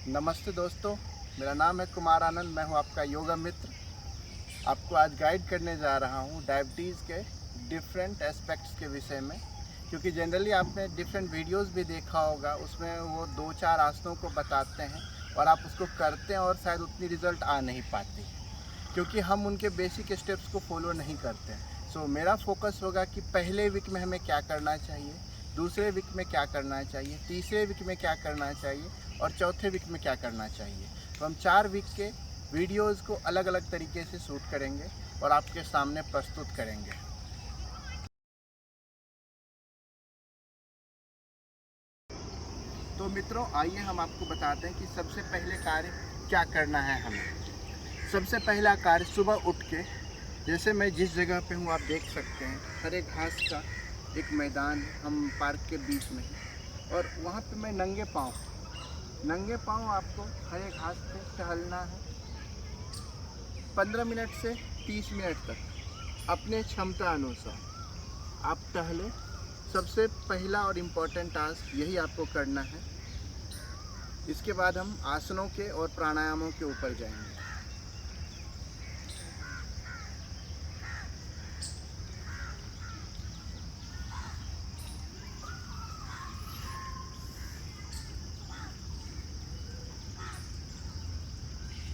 नमस्ते दोस्तों, मेरा नाम है कुमार आनंद। मैं हूं आपका योगा मित्र। आपको आज गाइड करने जा रहा हूं डायबिटीज़ के डिफरेंट एस्पेक्ट्स के विषय में, क्योंकि जनरली आपने डिफरेंट वीडियोस भी देखा होगा, उसमें वो 2-4 आसनों को बताते हैं और आप उसको करते हैं और शायद उतनी रिज़ल्ट आ नहीं पाती, क्योंकि हम उनके बेसिक स्टेप्स को फॉलो नहीं करते हैं। सो मेरा फोकस होगा कि पहले वीक में हमें क्या करना चाहिए, दूसरे वीक में क्या करना चाहिए, तीसरे वीक में क्या करना चाहिए और चौथे वीक में क्या करना चाहिए। तो हम 4 वीक के वीडियोज़ को अलग अलग तरीके से शूट करेंगे और आपके सामने प्रस्तुत करेंगे। तो मित्रों, आइए हम आपको बताते हैं कि सबसे पहले कार्य क्या करना है हमें। सबसे पहला कार्य सुबह उठ के, जैसे मैं जिस जगह पे हूँ आप देख सकते हैं, हरे घास का एक मैदान है, हम पार्क के बीच में हैं और वहाँ पे मैं नंगे पाँव आपको हरे घास पे टहलना है 15 मिनट से 30 मिनट तक अपने क्षमता अनुसार आप टहलें। सबसे पहला और इम्पोर्टेंट टास्क यही आपको करना है। इसके बाद हम आसनों के और प्राणायामों के ऊपर जाएंगे।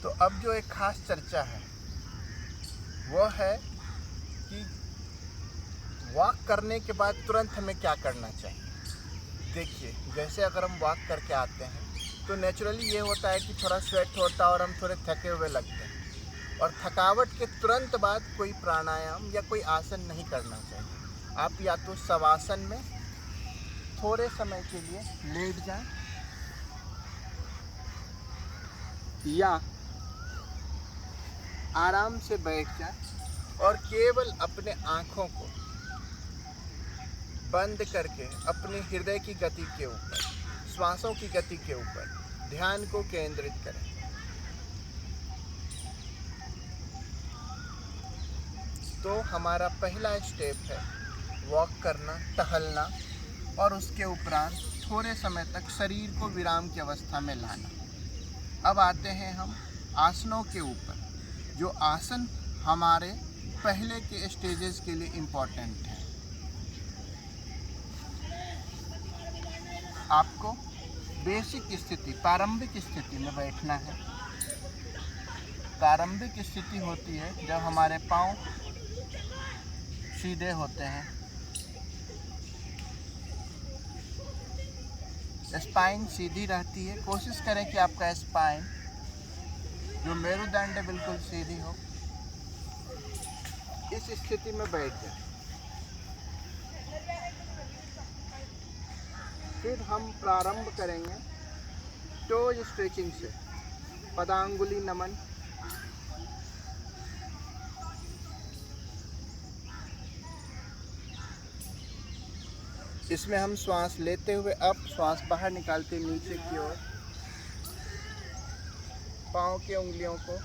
तो अब जो एक खास चर्चा है वो है कि वॉक करने के बाद तुरंत हमें क्या करना चाहिए। देखिए, जैसे अगर हम वॉक करके आते हैं तो नेचुरली ये होता है कि थोड़ा स्वेट होता है और हम थोड़े थके हुए लगते हैं, और थकावट के तुरंत बाद कोई प्राणायाम या कोई आसन नहीं करना चाहिए। आप या तो शवासन में थोड़े समय के लिए लेट जाएं या आराम से बैठ जाएं और केवल अपने आँखों को बंद करके अपने हृदय की गति के ऊपर, श्वासों की गति के ऊपर ध्यान को केंद्रित करें। तो हमारा पहला स्टेप है वॉक करना, टहलना, और उसके उपरांत थोड़े समय तक शरीर को विराम की अवस्था में लाना। अब आते हैं हम आसनों के ऊपर। जो आसन हमारे पहले के स्टेजेस के लिए इम्पोर्टेंट है। आपको बेसिक स्थिति, प्रारंभिक स्थिति में बैठना है। प्रारंभिक स्थिति होती है जब हमारे पाँव सीधे होते हैं, स्पाइन सीधी रहती है। कोशिश करें कि आपका स्पाइन, जो मेरुदंड है, बिल्कुल सीधी हो। इस स्थिति में बैठ जाए। फिर हम प्रारंभ करेंगे टोज स्ट्रेचिंग से, पदांगुली नमन। इसमें हम श्वास लेते हुए अप, श्वास बाहर निकालते नीचे की ओर, पाँव की उंगलियों को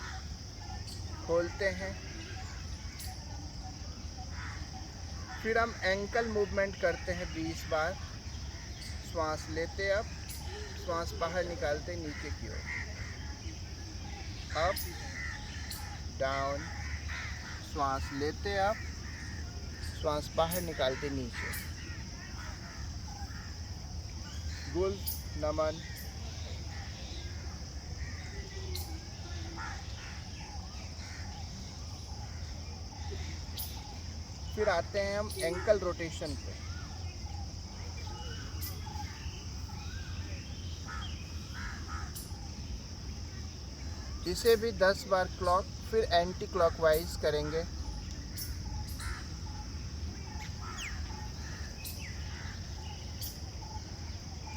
खोलते हैं। फिर हम एंकल मूवमेंट करते हैं 20 बार। श्वास लेते अप, श्वास बाहर निकालते नीचे की ओर, अप डाउन, श्वास लेते अप, श्वास बाहर निकालते नीचे, गुल नमन। फिर आते हैं हम एंकल रोटेशन पे। इसे भी 10 बार क्लॉक, फिर एंटी क्लॉकवाइज करेंगे।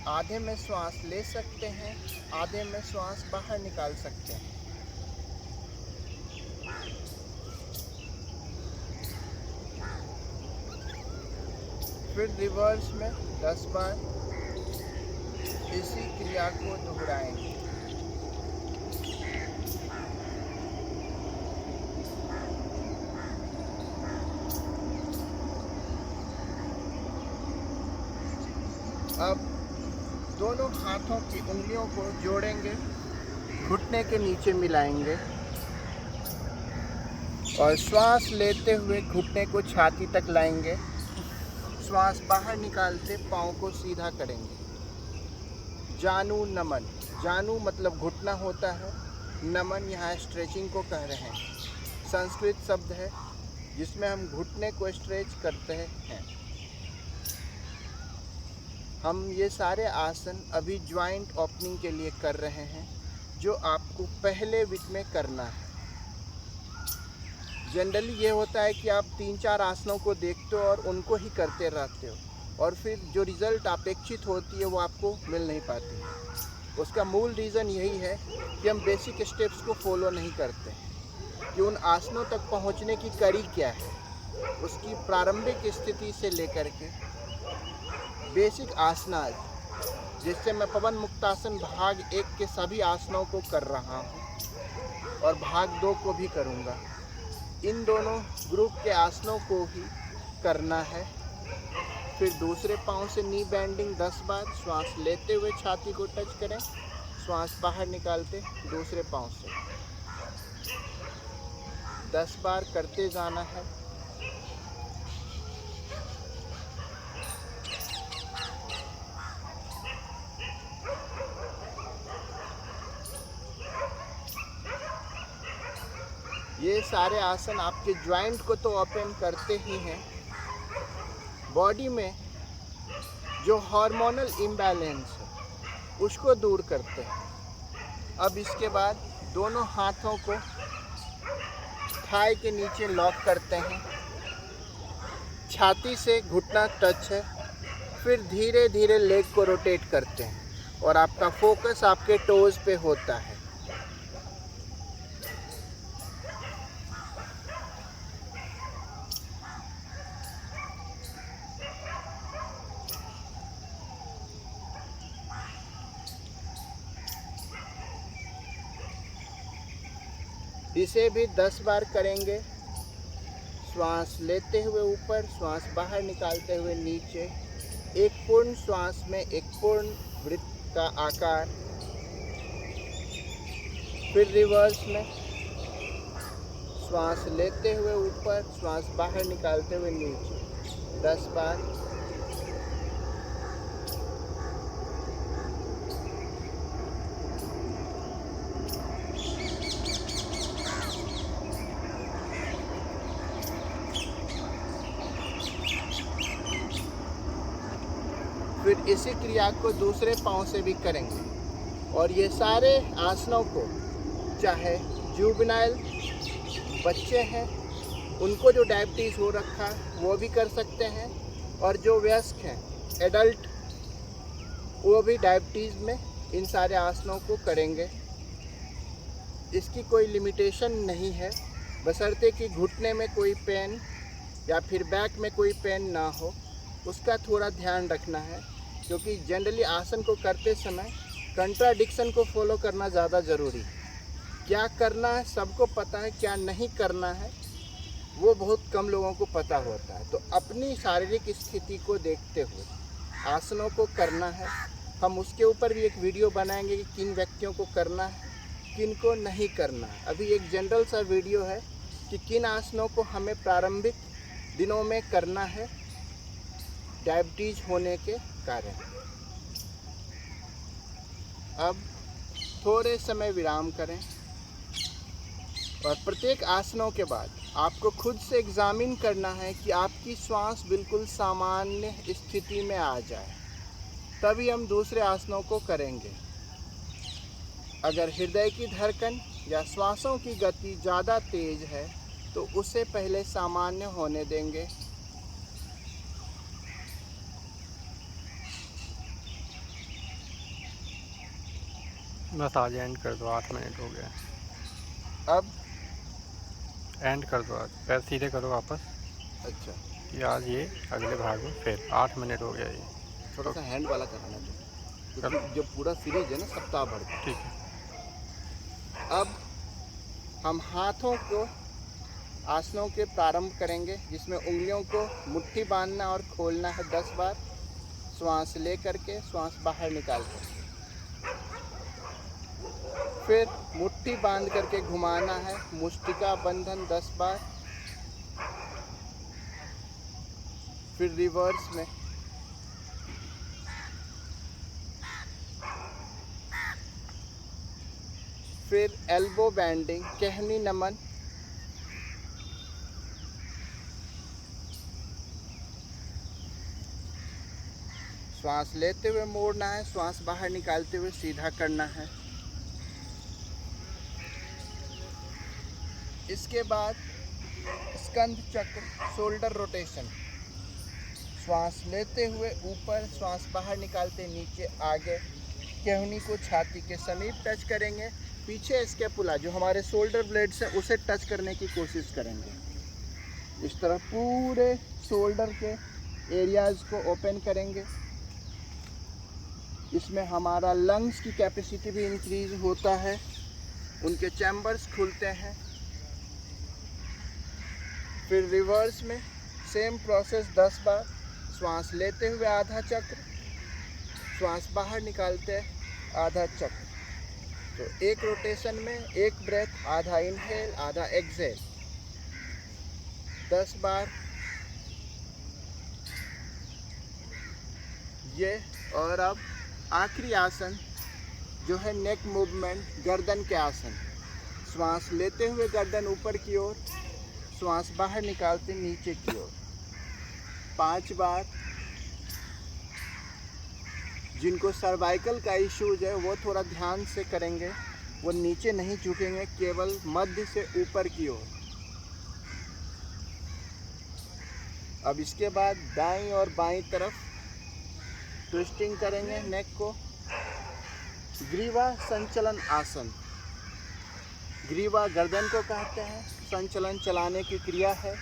आधे में श्वास ले सकते हैं, आधे में श्वास बाहर निकाल सकते हैं। फिर रिवर्स में 10 बार इसी क्रिया को दोहराएंगे। अब दोनों हाथों की उंगलियों को जोड़ेंगे घुटने के नीचे मिलाएंगे और श्वास लेते हुए घुटने को छाती तक लाएंगे। श्वास बाहर निकालते पाँव को सीधा करेंगे। जानु नमन, जानु मतलब घुटना होता है, नमन यहाँ स्ट्रेचिंग को कह रहे हैं। संस्कृत शब्द है जिसमें हम घुटने को स्ट्रेच करते हैं। हम ये सारे आसन अभी जॉइंट ओपनिंग के लिए कर रहे हैं, जो आपको पहले वीक में करना है। जनरली ये होता है कि आप 3-4 आसनों को देखते हो और उनको ही करते रहते हो, और फिर जो रिज़ल्ट अपेक्षित होती है वो आपको मिल नहीं पाती है। उसका मूल रीज़न यही है कि हम बेसिक स्टेप्स को फॉलो नहीं करते कि उन आसनों तक पहुंचने की कड़ी क्या है, उसकी प्रारंभिक स्थिति से लेकर के बेसिक आसनाज, जिससे मैं पवन मुक्तासन भाग 1 के सभी आसनों को कर रहा हूँ और भाग 2 को भी करूँगा। इन दोनों ग्रुप के आसनों को ही करना है। फिर दूसरे पाँव से नी बेंडिंग 10 बार। श्वास लेते हुए छाती को टच करें, श्वास बाहर निकालते दूसरे पाँव से 10 बार करते जाना है। ये सारे आसन आपके जॉइंट को तो ओपन करते ही हैं, बॉडी में जो हार्मोनल इम्बैलेंस है उसको दूर करते हैं। अब इसके बाद दोनों हाथों को थाई के नीचे लॉक करते हैं, छाती से घुटना टच है। फिर धीरे धीरे लेग को रोटेट करते हैं और आपका फोकस आपके टोज पे होता है। इसे भी 10 बार करेंगे। श्वास लेते हुए ऊपर, श्वास बाहर निकालते हुए नीचे। एक पूर्ण श्वास में एक पूर्ण वृत्त का आकार। फिर रिवर्स में श्वास लेते हुए ऊपर, श्वास बाहर निकालते हुए नीचे 10 बार। फिर इसी क्रिया को दूसरे पाँव से भी करेंगे। और ये सारे आसनों को, चाहे जुवेनाइल बच्चे हैं उनको जो डायबिटीज़ हो रखा है वो भी कर सकते हैं, और जो वयस्क हैं एडल्ट वो भी डायबिटीज़ में इन सारे आसनों को करेंगे। इसकी कोई लिमिटेशन नहीं है, बशर्ते कि घुटने में कोई पेन या फिर बैक में कोई पेन ना हो, उसका थोड़ा ध्यान रखना है। क्योंकि जनरली आसन को करते समय कंट्राडिक्शन को फॉलो करना ज़्यादा ज़रूरी है। क्या करना है सबको पता है, क्या नहीं करना है वो बहुत कम लोगों को पता होता है। तो अपनी शारीरिक स्थिति को देखते हुए आसनों को करना है। हम उसके ऊपर भी एक वीडियो बनाएंगे कि किन व्यक्तियों को करना है, किन को नहीं करना है। अभी एक जनरल सा वीडियो है कि किन आसनों को हमें प्रारंभिक दिनों में करना है डायबिटीज होने के कारण। अब थोड़े समय विराम करें और प्रत्येक आसनों के बाद आपको खुद से एग्जामिन करना है कि आपकी श्वास बिल्कुल सामान्य स्थिति में आ जाए, तभी हम दूसरे आसनों को करेंगे। अगर हृदय की धड़कन या श्वासों की गति ज़्यादा तेज है तो उसे पहले सामान्य होने देंगे। बस आज एंड कर दो, 8 मिनट हो गया। अब एंड कर दो, आज पैर सीधे करो वापस। अच्छा, कि आज ये अगले भाग में फिर 8 मिनट हो गया ये। थोड़ा सा हैंड वाला कराना तो, क्योंकि जो पूरा सीरीज है ना सप्ताह भर का। ठीक है। अब हम हाथों को आसनों के प्रारंभ करेंगे, जिसमें उंगलियों को मुट्ठी बांधना और खोलना है 10 बार। श्वास ले करके श्वास बाहर निकाल कर, फिर मुट्ठी बांध करके घुमाना है, मुष्टिका बंधन 10 बार। फिर रिवर्स में फिर एल्बो बैंडिंग, कहनी नमन। श्वास लेते हुए मोड़ना है, श्वास बाहर निकालते हुए सीधा करना है। इसके बाद स्कंध चक्र, शोल्डर रोटेशन। श्वास लेते हुए ऊपर, श्वास बाहर निकालते नीचे आगे। केहनी को छाती के समीप टच करेंगे। पीछे स्कैपुला जो हमारे शोल्डर ब्लेड्स है उसे टच करने की कोशिश करेंगे। इस तरह पूरे शोल्डर के एरियाज को ओपन करेंगे। इसमें हमारा लंग्स की कैपेसिटी भी इंक्रीज होता है, उनके चैम्बर्स खुलते हैं। फिर रिवर्स में सेम प्रोसेस 10 बार। श्वास लेते हुए आधा चक्र, श्वास बाहर निकालते आधा चक्र। तो एक रोटेशन में एक ब्रेथ, आधा इनहेल आधा एक्सहेल, 10 बार ये। और अब आखिरी आसन जो है नेक मूवमेंट, गर्दन के आसन। श्वास लेते हुए गर्दन ऊपर की ओर, श्वास बाहर निकालते नीचे की ओर, 5 बार। जिनको सर्वाइकल का इश्यूज है वो थोड़ा ध्यान से करेंगे, वो नीचे नहीं झुकेंगे, केवल मध्य से ऊपर की ओर। अब इसके बाद दाईं और बाईं तरफ ट्विस्टिंग करेंगे नेक को। ग्रीवा संचलन आसन। ग्रीवा गर्दन को कहते हैं, संचलन चलाने की क्रिया है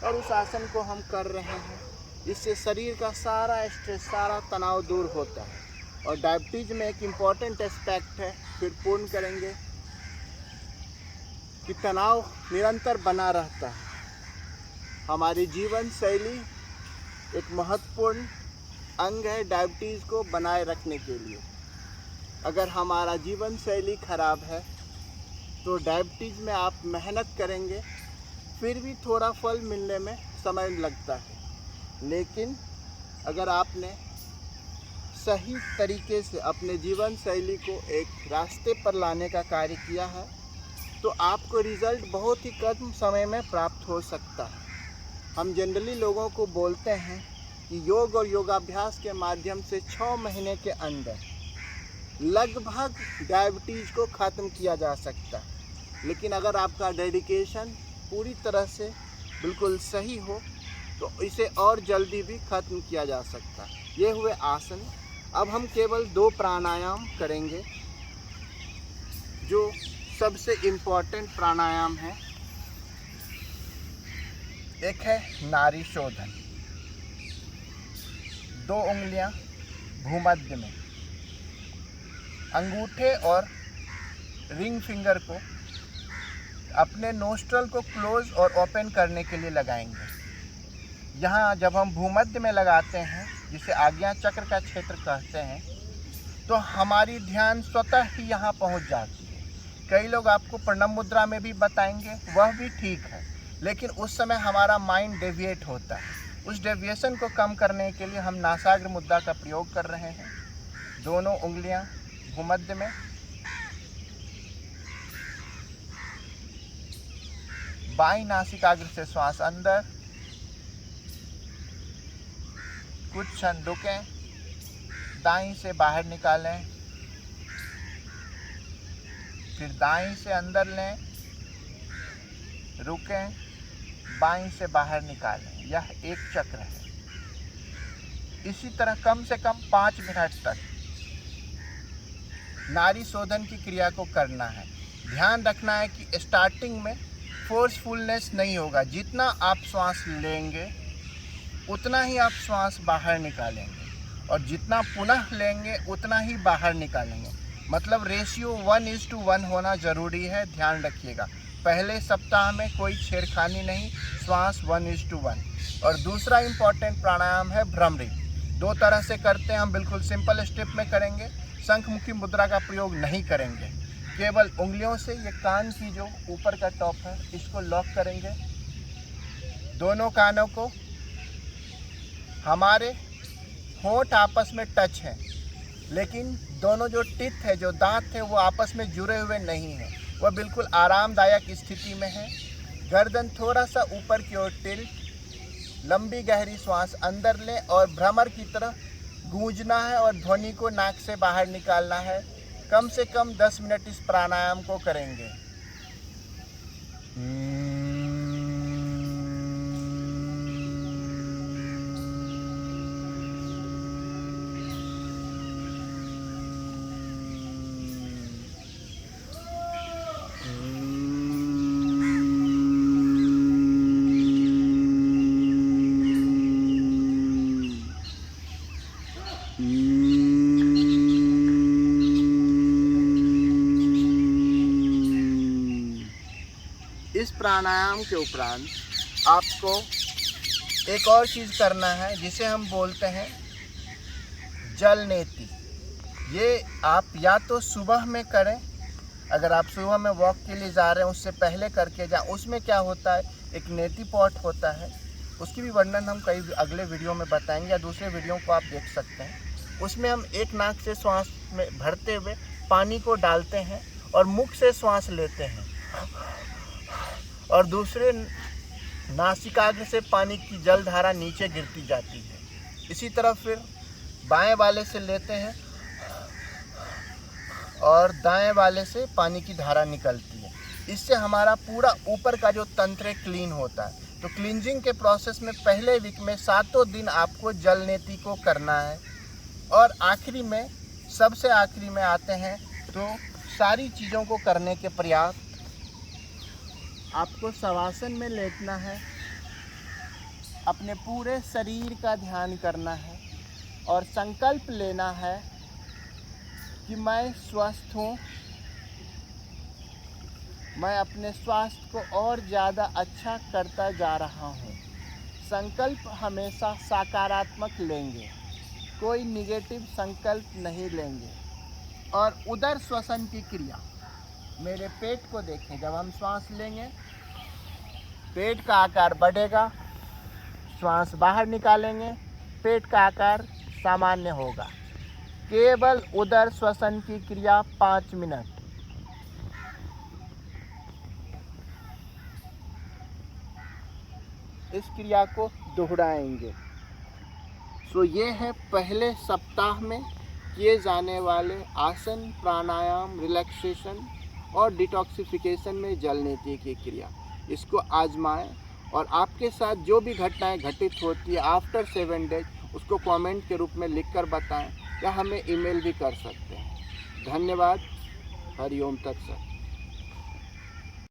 और उस आसन को हम कर रहे हैं। इससे शरीर का सारा स्ट्रेस, सारा तनाव दूर होता है और डायबिटीज में एक इम्पॉर्टेंट एस्पेक्ट है, फिर पूर्ण करेंगे, कि तनाव निरंतर बना रहता है। हमारी जीवन शैली एक महत्वपूर्ण अंग है डायबिटीज़ को बनाए रखने के लिए। अगर हमारा जीवन शैली खराब है तो डायबिटीज़ में आप मेहनत करेंगे, फिर भी थोड़ा फल मिलने में समय लगता है। लेकिन अगर आपने सही तरीके से अपने जीवन शैली को एक रास्ते पर लाने का कार्य किया है तो आपको रिज़ल्ट बहुत ही कम समय में प्राप्त हो सकता है। हम जनरली लोगों को बोलते हैं कि योग और योगाभ्यास के माध्यम से 6 महीने के अंदर लगभग डायबिटीज़ को ख़त्म किया जा सकता है। लेकिन अगर आपका डेडिकेशन पूरी तरह से बिल्कुल सही हो तो इसे और जल्दी भी ख़त्म किया जा सकता है। ये हुए आसन। अब हम केवल 2 प्राणायाम करेंगे जो सबसे इम्पोर्टेंट प्राणायाम है। एक है नाड़ी शोधन। 2 उंगलियां भूमध्य में, अंगूठे और रिंग फिंगर को अपने नोस्ट्रल को क्लोज और ओपन करने के लिए लगाएंगे। यहाँ जब हम भूमध्य में लगाते हैं, जिसे आज्ञा चक्र का क्षेत्र कहते हैं, तो हमारी ध्यान स्वतः ही यहाँ पहुँच जाती है। कई लोग आपको प्रणव मुद्रा में भी बताएंगे, वह भी ठीक है, लेकिन उस समय हमारा माइंड डेविएट होता है। उस डेविएशन को कम करने के लिए हम नासाग्र मुद्रा का प्रयोग कर रहे हैं। दोनों उंगलियां भूमध्य में, बाईं नासिकाग्र से श्वास अंदर, कुछ क्षण रुकें, दाईं से बाहर निकालें, फिर दाईं से अंदर लें, रुकें, बाईं से बाहर निकालें। यह एक चक्र है। इसी तरह कम से कम 5 मिनट तक नाड़ी शोधन की क्रिया को करना है। ध्यान रखना है कि स्टार्टिंग में फोर्सफुलनेस नहीं होगा। जितना आप श्वास लेंगे उतना ही आप श्वास बाहर निकालेंगे और जितना पुनः लेंगे उतना ही बाहर निकालेंगे। मतलब रेशियो 1:1 होना ज़रूरी है, ध्यान रखिएगा। पहले सप्ताह में कोई छेड़खानी नहीं, श्वास 1:1। और दूसरा इम्पॉर्टेंट प्राणायाम है भ्रमरी। 2 तरह से करते हैं हम, बिल्कुल सिंपल स्टेप में करेंगे, शंखमुखी मुद्रा का प्रयोग नहीं करेंगे। केवल उंगलियों से ये कान की जो ऊपर का टॉप है इसको लॉक करेंगे। दोनों कानों को, हमारे होंठ आपस में टच है, लेकिन दोनों जो टीथ है, जो दांत है, वो आपस में जुड़े हुए नहीं हैं। वह बिल्कुल आरामदायक स्थिति में है। गर्दन थोड़ा सा ऊपर की ओर टिल्ट, लंबी गहरी सांस अंदर लें और भ्रमर की तरह गूंजना है और ध्वनि को नाक से बाहर निकालना है। कम से कम 10 मिनट इस प्राणायाम को करेंगे। इस प्राणायाम के उपरांत आपको एक और चीज़ करना है जिसे हम बोलते हैं जल नेति। ये आप या तो सुबह में करें, अगर आप सुबह में वॉक के लिए जा रहे हैं उससे पहले करके जाएं। उसमें क्या होता है, एक नेति पॉट होता है, उसकी भी वर्णन हम कई अगले वीडियो में बताएंगे या दूसरे वीडियो को आप देख सकते हैं। उसमें हम एक नाक से श्वास में भरते हुए पानी को डालते हैं और मुख से श्वास लेते हैं और दूसरे नासिकाग्र से पानी की जलधारा नीचे गिरती जाती है। इसी तरह फिर बाएं वाले से लेते हैं और दाएं वाले से पानी की धारा निकलती है। इससे हमारा पूरा ऊपर का जो तंत्र है क्लीन होता है। तो क्लींजिंग के प्रोसेस में पहले वीक में 7 दिन आपको जल नेति को करना है और आखिरी में, सबसे आखिरी में आते हैं तो सारी चीज़ों को करने के प्रयास आपको शवासन में लेटना है, अपने पूरे शरीर का ध्यान करना है और संकल्प लेना है कि मैं स्वस्थ हूँ, मैं अपने स्वास्थ्य को और ज़्यादा अच्छा करता जा रहा हूँ। संकल्प हमेशा सकारात्मक लेंगे, कोई निगेटिव संकल्प नहीं लेंगे। और उदर श्वसन की क्रिया, मेरे पेट को देखें। जब हम श्वास लेंगे पेट का आकार बढ़ेगा, श्वास बाहर निकालेंगे पेट का आकार सामान्य होगा। केवल उदर श्वसन की क्रिया 5 मिनट। इस क्रिया को दोहराएंगे। सो ये है पहले सप्ताह में किए जाने वाले आसन, प्राणायाम, रिलैक्सेशन और डिटॉक्सिफिकेशन में जल नेति की क्रिया। इसको आजमाएं और आपके साथ जो भी घटनाएं घटित होती है आफ्टर 7 डेज उसको कमेंट के रूप में लिखकर बताएं या हमें ईमेल भी कर सकते हैं। धन्यवाद। हरिओम तत्सत।